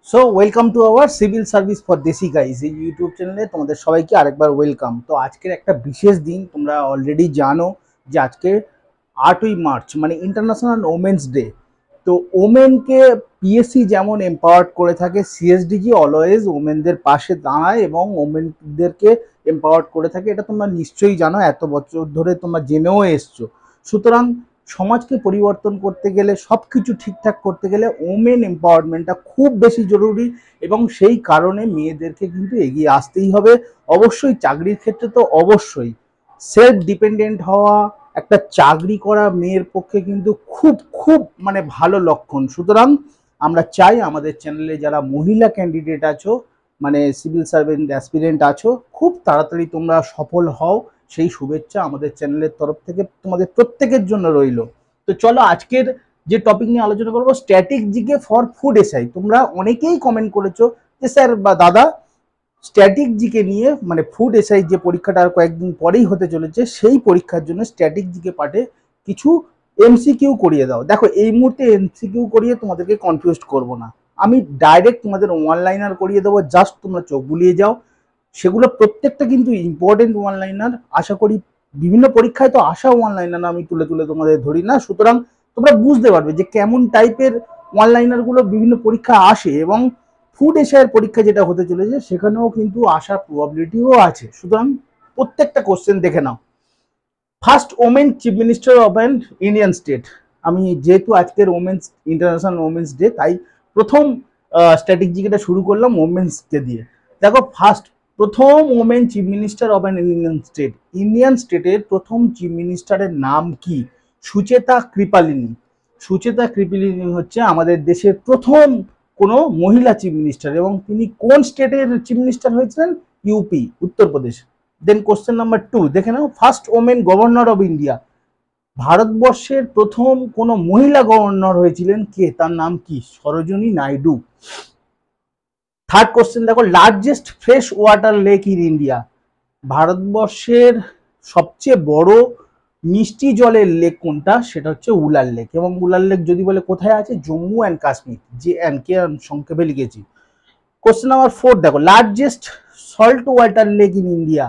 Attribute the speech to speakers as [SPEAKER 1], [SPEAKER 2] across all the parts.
[SPEAKER 1] So welcome to our civil service for দেশি guys এই YouTube চ্যানেলে তোমাদের সবাইকে আরেকবার ওয়েলকাম। তো আজকের একটা বিশেষ দিন, তোমরা অলরেডি জানো যে আজকে 8ই মার্চ মানে ইন্টারন্যাশনাল ওমেন্স ডে। তো ওমেনকে পিএসসি যেমন এম্পাওয়ার্ড করে থাকে, সিএসডিজি অলওয়েজ ওমেনদের পাশে দাঁড়ায় এবং ওমেনদেরকে এম্পাওয়ার্ড করে থাকে। এটা তোমরা নিশ্চয়ই জানো, এত বছর ধরে তোমরা জেনেও এসছো। সুতরাং সমাজকে পরিবর্তন করতে গেলে, সব কিছু ঠিকঠাক করতে গেলে ওমেন এম্পাওয়ারমেন্টটা খুব বেশি জরুরি এবং সেই কারণে মেয়েদেরকে কিন্তু এগিয়ে আসতেই হবে। অবশ্যই চাকরির ক্ষেত্রে তো অবশ্যই সেলফ ডিপেন্ডেন্ট হওয়া একটা চাকরি করা মেয়ের পক্ষে কিন্তু খুব খুব মানে ভালো লক্ষণ। সুতরাং আমরা চাই আমাদের চ্যানেলে যারা মহিলা ক্যান্ডিডেট আছো, মানে সিভিল সার্ভেন্ট অ্যাসপিরেন্ট আছো, খুব তাড়াতাড়ি তোমরা সফল হও, সেই শুভেচ্ছা আমাদের চ্যানেলের তরফ থেকে তোমাদের প্রত্যেকের জন্য রইল। তো চলো আজকের যে টপিক নিয়ে আলোচনা করবো, static GK for food SI. তোমরা অনেকেই কমেন্ট করেছো যে স্যার বা দাদা স্ট্যাটিক জিকে নিয়ে, মানে ফুড এসআই যে পরীক্ষাটা আর কয়েকদিন পরেই হতে চলেছে, সেই পরীক্ষার জন্য স্ট্যাটিক জিকে পার্টে কিছু এমসিকিউ করিয়ে দাও। দেখো এই মুহূর্তে এমসিকিউ করিয়ে তোমাদেরকে কনফিউজ করব না, আমি ডাইরেক্ট তোমাদের ওয়ান লাইনার করিয়ে দেবো, জাস্ট তোমরা চোখ বুলিয়ে যাও। সেগুলো প্রত্যেকটা কিন্তু ইম্পর্টেন্ট ওয়ান লাইনার। আশা করি বিভিন্ন পরীক্ষায় তো আসা ওয়ান লাইনার আমি তুলে তুলে তোমাদের ধরি না, সুতরাং তোমরা বুঝতে পারবে যে কেমন টাইপের ওয়ান লাইনার গুলো বিভিন্ন পরীক্ষা আসে এবং ফুড এশিয়ার পরীক্ষা যেটা হতে চলেছে সেখানেও কিন্তু আসার প্রবাবিলিটিও আছে। সুতরাং প্রত্যেকটা কোশ্চেন দেখে নাও। First women chief minister of an Indian state. আমি যেহেতু আজকের ওমেন্স ইন্টারন্যাশনাল ওমেন্স ডে, তাই প্রথম স্ট্র্যাটেজিটা শুরু করলাম ওমেন্সকে দিয়ে। দেখো ফার্স্ট প্রথম women chief minister of an Indian state, Indian স্টেটের প্রথম চিফ মিনিস্টারের নাম কি? সুচেতা কৃপালিনী। সুচেতা কৃপালিনী হচ্ছে আমাদের দেশের প্রথম কোনো মহিলা চিফ মিনিস্টার এবং তিনি কোন স্টেটের চিফ মিনিস্টার হয়েছিলেন? UP, Uttar Pradesh. Then question number 2 দেখে নাও, first women governor of India. ভারতবর্ষের প্রথম কোন মহিলা গভর্নর হয়েছিলেন কে? তার নাম কি? সরোজিনী নাইডু। থার্ড কোশ্চেন দেখো, largest fresh water lake in India. ভারতবর্ষের সবচেয়ে বড় মিষ্টি জলের লেক কোনটা? সেটা হচ্ছে উলার লেক। এবং উলার লেক যদি বলে কোথায় আছে? জম্মু অ্যান্ড কাশ্মীর, যে অ্যান্ড কে সংক্ষেপে লিখেছি। কোশ্চেন নাম্বার 4 দেখো, largest salt water lake in India.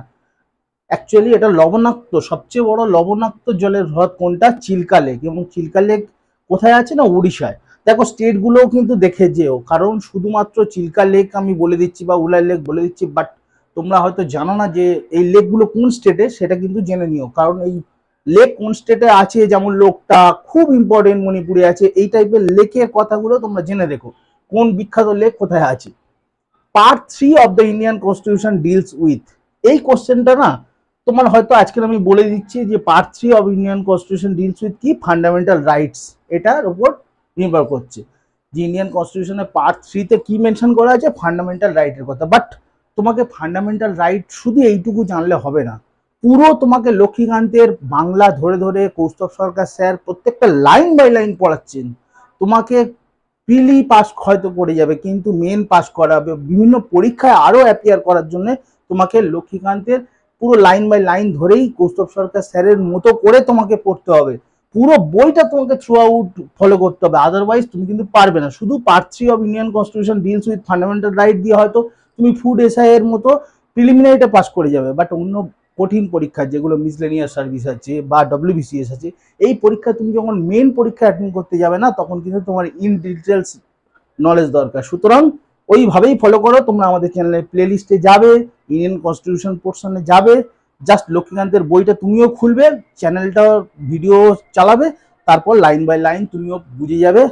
[SPEAKER 1] Actually এটা লবণাক্ত, সবচেয়ে বড় লবণাক্ত জলের হ্রদ কোনটা? চিল্কা লেক। এবং চিল্কা লেক কোথায় আছে? না উড়িষ্যায়। দেখো স্টেটগুলোও কিন্তু দেখে যেও, কারণ শুধুমাত্র চিল্কা লেক আমি বলে দিচ্ছি বা উলার লেক বলে দিচ্ছি, বাট তোমরা হয়তো জানো না যে এই লেকগুলো কোন স্টেটে, সেটা কিন্তু জেনে নিও। কারণ এই লেক কোন স্টেটে আছে, যেমন লোকটা খুব ইম্পর্টেন্ট, মণিপুরে আছে, এই টাইপের লেকের কথাগুলো তোমরা জেনে রেখো, কোন বিখ্যাত লেক কোথায় আছে। Part 3 of the Indian constitution deals with. এই কোশ্চেনটা না তোমার হয়তো আজকে আমি বলে দিচ্ছি যে part 3 of Indian constitution deals with কি? Fundamental rights. এটার উপর নির্ভর করছে যে ইন্ডিয়ান কনস্টিটিউশনের পার্ট 3 তে কি মেনশন করা আছে? ফান্ডামেন্টাল রাইটের কথা। বাট তোমাকে ফান্ডামেন্টাল রাইট শুধু এইটুকু জানলে হবে না, পুরো তোমাকে লক্ষ্মীকান্তের বাংলা ধরে ধরে কৌস্তব সরকার স্যার প্রত্যেকটা লাইন বাই লাইন পড়াচ্ছেন। তোমাকে প্রিলি পাস হয়তো করে যাবে, কিন্তু মেন পাস করাবে, বিভিন্ন পরীক্ষায় আরো অ্যাপিয়ার করার জন্য তোমাকে লক্ষ্মীকান্তের পুরো লাইন বাই লাইন ধরেই কৌস্তব সরকার স্যারের মতো করে তোমাকে পড়তে হবে। পুরো বইটা তোমাকে থ্রু আউট ফলো করতে হবে, আদারওয়াইজ তুমি কিন্তু পারবে না। শুধু part 3 of Indian constitution deals with fundamental right দিয়ে হয়তো তুমি ফুড এসআই এর মতো প্রিলিমিনারিটা পাস করে যাবে, বাট অন্য কঠিন পরীক্ষা যেগুলো মিসলেনিয়াস সার্ভিস আছে বা ডব্লিউবিসিএস আছে, এই পরীক্ষা তুমি যখন মেন পরীক্ষা অ্যাটেন্ড করতে যাবে না, তখন কিন্তু তোমার ইন ডিটেলস নলেজ দরকার। সুতরাং ওইভাবেই ফলো করো। তোমরা আমাদের চ্যানেলের প্লে লিস্টে যাবে, ইন্ডিয়ান কনস্টিটিউশন পোর্শনে যাবে, জাস্ট লক্ষ্মীকান্তের বইটা তুমিও খুলবে, চ্যানেলটা ভিডিও চালাবে, তারপর লাইন বাই লাইন তুমিও বুঝে যাবে।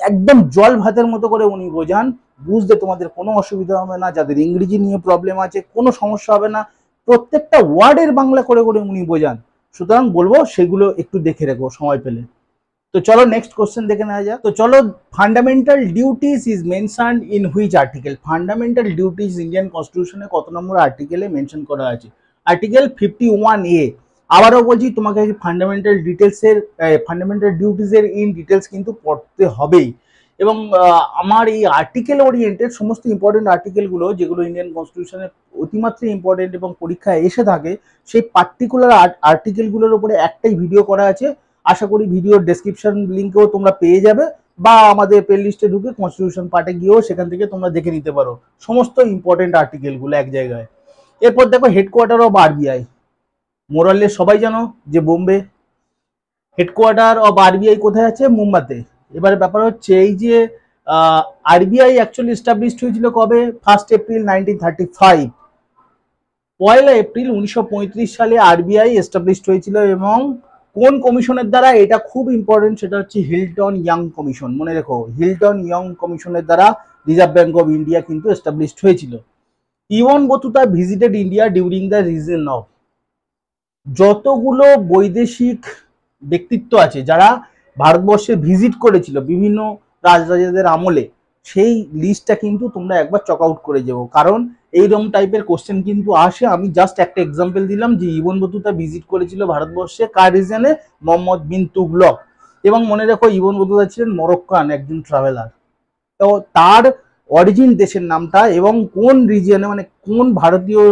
[SPEAKER 1] একদম জল ভাতের মতো করে উনি বোঝান, বুঝতে তোমাদের কোনো অসুবিধা হবে না। যাদের ইংরেজি নিয়ে প্রবলেম আছে কোনো সমস্যা হবে না, প্রত্যেকটা ওয়ার্ডের বাংলা করে করে উনি বোঝান। সুতরাং বলবো সেগুলো একটু দেখে রেখো সময় পেলে। তো চলো নেক্সট কোশ্চেন দেখে নেওয়া যাক। তো চলো, fundamental duties is mention in which article? Fundamental duties Indian কনস্টিটিউশনে কত নম্বর আর্টিকেলে মেনশন করা আছে? Article 51A। আবারও বলছি, তোমাকে ফান্ডামেন্টাল ডিটেলসের ফান্ডামেন্টাল ডিউটিসের ইন ডিটেলস কিন্তু পড়তে হবেই। এবং আমার এই আর্টিকেল ওরিয়েন্টেড সমস্ত ইম্পর্টেন্ট আর্টিকেলগুলো, যেগুলো ইন্ডিয়ান কনস্টিটিউশনে অতিমাত্রায় ইম্পর্টেন্ট এবং পরীক্ষায় এসে থাকে, সেই পার্টিকুলার আর্টিকেলগুলোর উপরে একটাই ভিডিও করা আছে। আশা করি ভিডিওর ডেসক্রিপশন লিঙ্কেও তোমরা পেয়ে যাবে, বা আমাদের প্লে লিস্টে ঢুকে কনস্টিটিউশন পার্টে গিয়েও সেখান থেকে তোমরা দেখে নিতে পারো সমস্ত ইম্পর্টেন্ট আর্টিকেলগুলো এক জায়গায়। এরপর দেখো হেডকোয়ার্টার অফ আরবিআই, মোরালে সবাই জানো যে বোম্বে। হেডকোয়ার্টার অফ আরবিআই কোথায় আছে? মুম্বাইতে। এবারে ব্যাপার হচ্ছে এই যে আরবিআই অ্যাকচুয়ালি এস্টাবলিশড হয়েছিল কবে? 1 এপ্রিল 1935। 1 এপ্রিল 1935 সালে আরবিআই এস্টাবলিশড হয়েছিল এবং কোন কমিশনের দ্বারা? এটা খুব ইম্পর্টেন্ট, সেটা হচ্ছে হিল্টন ইয়ং কমিশন। মনে রেখো, হিল্টন ইয়ং কমিশনের দ্বারা রিজার্ভ ব্যাঙ্ক অফ ইন্ডিয়া কিন্তু এস্টাবলিশড হয়েছিল। Ibn Battuta visited India during the reason of, যতগুলো বৈদেশিক ব্যক্তিত্ব আছে যারা ভারতবর্ষে ভিজিট করেছিল বিভিন্ন রাজরাজাদের আমলে, সেই লিস্টটা কিন্তু তোমরা একবার চক আউট করে যাবো, কারণ এইরকম টাইপের কোশ্চেন কিন্তু আসে। আমি জাস্ট একটা এক্সাম্পল দিলাম যে ইবন বতুতা ভিজিট করেছিল ভারতবর্ষে কার রিজনে? মোহাম্মদ বিন তুগলক। এবং মনে রাখো ইবন বতুতা ছিলেন মরক্কান একজন ট্রাভেলার। তো তার অরিজিন দেশের নামটা এবং কোন রিজিয়নে মানে কোন ভারতীয়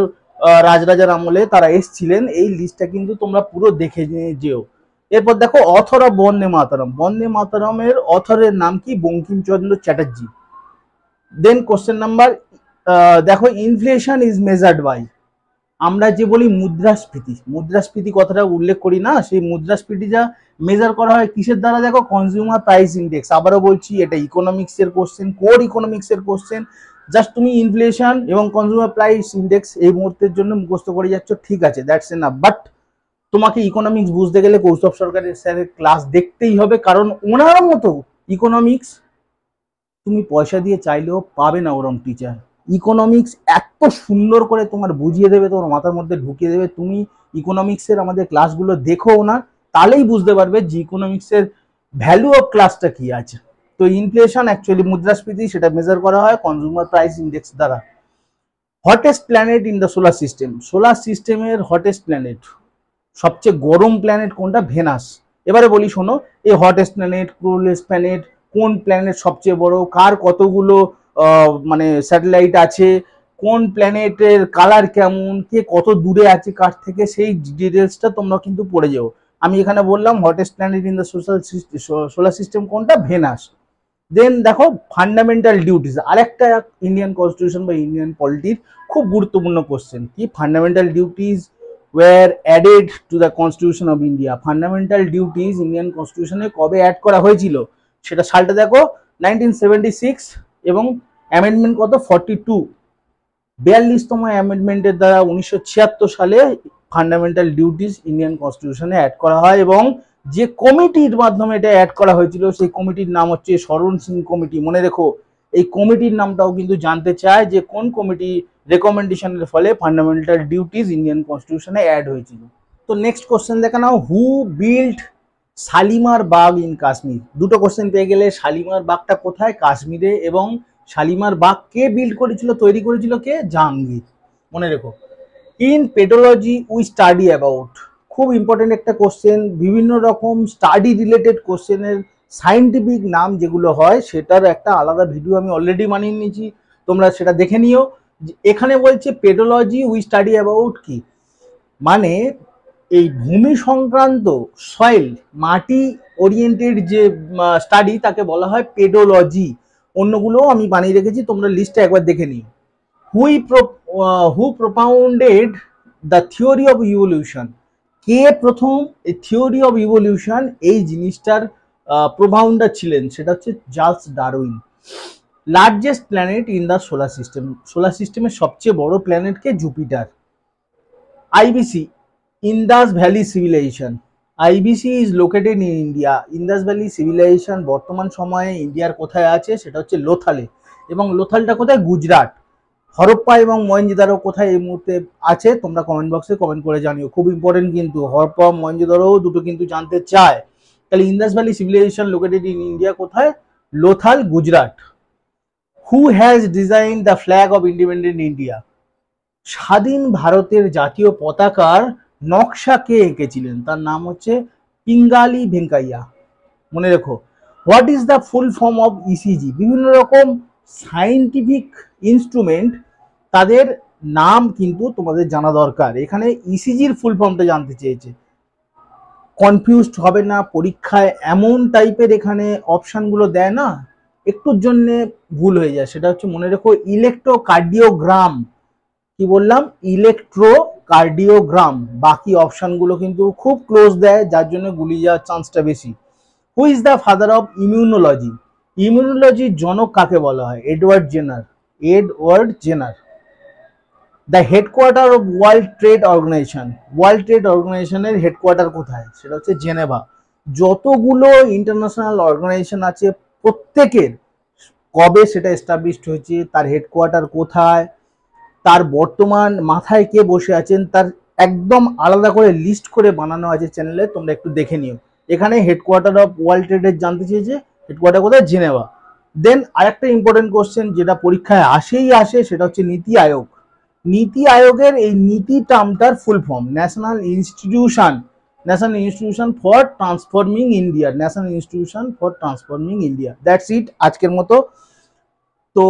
[SPEAKER 1] রাজরাজার আমলে তারা এসছিলেন, এই লিস্টটা কিন্তু তোমরা পুরো দেখে নিয়ে যেও। এরপর দেখো অথর অফ বন্দে মাতরম, বন্দে মাতরমের অথরের নাম কি? Bankimchandra Chatterjee. Then question number দেখো ইনফ্লেশন ইজ মেজার্ড বাই, আমরা যে বলি মুদ্রাস্ফীতি, মুদ্রাস্ফীতি কথাটা উল্লেখ করি না, সেই মুদ্রাস্ফীতি যা মেজার করা হয় কিসের দ্বারা? দেখো কনজিউমার প্রাইস ইন্ডেক্স। আবারও বলছি এটা ইকোনমিক্স এর কোশ্চেন, কোর ইকোনমিক্স এর কোশ্চেন। জাস্ট তুমি ইনফ্লেশন এবং কনজিউমার প্রাইস ইন্ডেক্স এই মুহূর্তের জন্য মুখস্থ করে যাচ্ছ, ঠিক আছে, দ্যাটস এনাফ। বাট তোমাকে ইকোনমিক্স বুঝতে গেলে কৌস্তব সরকারের স্যারের ক্লাস দেখতেই হবে, কারণ ওনার মতো ইকোনমিক্স তুমি পয়সা দিয়ে চাইলেও পাবে না ওরম টিচার। ইকোনমিক্স এত সুন্দর করে তোমার বুঝিয়ে দেবে, তোমার মাথার মধ্যে ঢুকিয়ে দেবে। তুমি ইকোনমিক্সের আমাদের ক্লাসগুলো দেখো না, তাহলেই বুঝতে পারবে যে ইকোনমিক্সের ভ্যালু অফ ক্লাসটা কি আছে। তো ইনফ্লেশন অ্যাকচুয়ালি মুদ্রাস্ফীতি, সেটা মেজার করা হয় কনজিউমার প্রাইস ইন্ডেক্স দ্বারা। Hottest planet in the solar system, solar সিস্টেমের হটেস্ট প্ল্যানেট, সবচেয়ে গরম প্ল্যানেট কোনটা? ভেনাস। এবারে বলি শোনো, এই হটেস্ট প্ল্যানেট, কুলেস্ট প্ল্যানেট, কোন প্ল্যানেট সবচেয়ে বড়, কার কতগুলো মানে স্যাটেলাইট আছে, কোন প্ল্যানেটের কালার কেমন, কে কত দূরে আছে কার থেকে, সেই ডিটেলসটা তোমরা কিন্তু পড়ে যাও। আমি এখানে বললাম hottest planet in the solar system কোনটা? ভেনাস। দেন দেখো ফান্ডামেন্টাল ডিউটিস, আরেকটা ইন্ডিয়ান কনস্টিটিউশন বা ইন্ডিয়ান পলিটির খুব গুরুত্বপূর্ণ কোশ্চেন। কি? Fundamental duties were added to the constitution of India. Fundamental duties Indian কনস্টিটিউশনে কবে অ্যাড করা হয়েছিল সেটা সালটা দেখো 1976 এবং অ্যামেন্ডমেন্ট কত? 42। 42তম অ্যামেন্ডমেন্টের দ্বারা 1976 সালে ফান্ডামেন্টাল ডিউটিস ইন্ডিয়ান কনস্টিটিউশনে অ্যাড করা হয় এবং যে কমিটির মাধ্যমে এটা অ্যাড করা হয়েছিল সেই কমিটির নাম হচ্ছে শরণ সিং কমিটি। মনে রেখো, এই কমিটির নামটাও কিন্তু জানতে চায় যে কোন কমিটি রেকমেন্ডেশনের ফলে ফান্ডামেন্টাল ডিউটিস ইন্ডিয়ান কনস্টিটিউশনে অ্যাড হয়েছিল। তো নেক্সট কোশ্চেন দেখে নাও, who build Shalimar Bagh in Kashmir. দুটো কোশ্চেন পেয়ে গেলে। শালিমার বাগটা কোথায়? কাশ্মীরে। এবং শালিমার বাগ কে বিল্ড করেছিল, তৈরি করেছিল কে? জাহাঙ্গীর। মনে রেখো। In pedology we study about, খুব ইম্পর্টেন্ট একটা কোশ্চেন। বিভিন্ন রকম স্টাডি রিলেটেড কোশ্চেনের সাইন্টিফিক নাম যেগুলো হয় সেটার একটা আলাদা ভিডিও আমি অলরেডি বানিয়ে নিয়েছি, তোমরা সেটা দেখে নিও। এখানে বলছে পেডোলজি উই স্টাডি অ্যাবাউট কি, মানে এই ভূমি সংক্রান্ত সয়েল, মাটি ওরিয়েন্টেড যে স্টাডি তাকে বলা হয় পেডোলজি। অন্যগুলোও আমি বানিয়ে রেখেছি, তোমরা লিস্টটা একবার দেখে নিও। হু প্রপাউন্ডেড দ্য থিওরি অফ ইভলিউশন, কে প্রথম এই থিওরি অফ ইভলিউশন এই জিনিসটার প্রপাউন্ডার ছিলেন? সেটা হচ্ছে Charles Darwin. Largest planet in the solar system, solar সিস্টেমের সবচেয়ে বড় প্ল্যানেটকে Jupiter. IVC, Indus Valley civilisation, IVC is located in India. Indus Valley civilisation বর্তমান সময়ে ইন্ডিয়ার কোথায় আছে? সেটা হচ্ছে লোথালে। এবং লোথালটা কোথায়? গুজরাট। হরপ্পা এবং মহেঞ্জোদারো কোথায় এই মুহূর্তে আছে? তোমরা কমেন্ট বক্সে কমেন্ট করে জানিও, খুব ইম্পর্টেন্ট কিন্তু। হরপ্পা মহেঞ্জোদারো দুটো কিন্তু জানতে চায়। তাহলে Indus Valley civilisation located in India কোথায়? Lothal, Gujarat. Who has design the flag of independent India, স্বাধীন ভারতের জাতীয় পতাকার নকশা কে এঁকেছিলেন? তার নাম হচ্ছে পিঙ্গালি ভেঙ্কাইয়া। মনে রেখো। What is the full form of ECG, বিভিন্ন রকম সাইন্টিফিক ইনস্ট্রুমেন্ট তাদের নাম কিন্তু তোমাদের জানা দরকার। এখানে ইসিজির ফুল ফর্মটা জানতে চেয়েছে। কনফিউজড হবে না পরীক্ষায়, এমন টাইপের এখানে অপশানগুলো দেয় না, একটুর জন্যে ভুল হয়ে যায়। সেটা হচ্ছে মনে রেখো ইলেকট্রোকার্ডিওগ্রাম, কি বললাম, ইলেকট্রোকার্ডিওগ্রাম। বাকি অপশানগুলো কিন্তু খুব ক্লোজ দেয়, যার জন্য গুলিয়ে যাওয়ার চান্সটা বেশি। Who is the father of immunology? ইমিউনোলজির জনক কাকে বলা হয়? Edward Jenner. Edward Jenner. The headquarter of World Trade Organisation, World Trade অর্গানাইজেশনের হেডকোয়ার্টার কোথায়? সেটা হচ্ছে জেনেভা। যতগুলো ইন্টারন্যাশনাল অর্গানাইজেশন আছে প্রত্যেকের কবে সেটা এস্টাবলিশড হয়েছে, তার হেডকোয়ার্টার কোথায়, তার বর্তমান মাথায় কে বসে আছেন, তার একদম আলাদা করে লিস্ট করে বানানো আছে চ্যানেলে, তোমরা একটু দেখে নিও। এখানে হেডকোয়ার্টার অফ ওয়ার্ল্ড ট্রেডের জানতে চেয়েছে, হেডকোয়ার্টার কোথায়? জেনেভা। দেন আরেকটা ইম্পর্টেন্ট কোশ্চেন যেটা পরীক্ষায় আসে, সেটা হচ্ছে নীতি আয়োগ। নীতি আয়োগের এই নীতি টার্মটার full form National Institution, National Institution for Transforming India, National Institution for Transforming India. That's it আজকের মতো। তো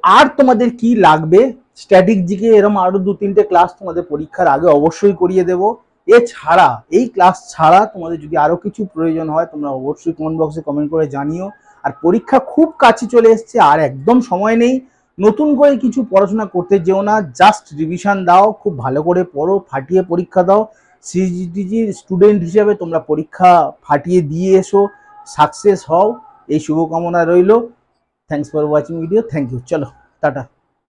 [SPEAKER 1] আর তোমাদের কি লাগবে? স্ট্যাটিক জিকে এরকম আরো 2-3টে ক্লাস তোমাদের পরীক্ষার আগে অবশ্যই করিয়ে দেবো। এছাড়া এই ক্লাস ছাড়া তোমাদের যদি আরো কিছু প্রয়োজন হয় তোমরা অবশ্যই কমেন্ট বক্সে কমেন্ট করে জানিও। আর পরীক্ষা খুব কাছে চলে এসছে, আর একদম সময় নেই। নতুন করে কিছু পড়াশোনা করতে যেও না, জাস্ট রিভিশন দাও, খুব ভালো করে পড়ো, ফাটিয়ে পরীক্ষা দাও। সিজিটিজির স্টুডেন্ট হিসেবে তোমরা পরীক্ষা ফাটিয়ে দিয়ে এসো, সাকসেস হও, এই শুভকামনা রইল। Thanks for watching video, thank you, চলো টাটা।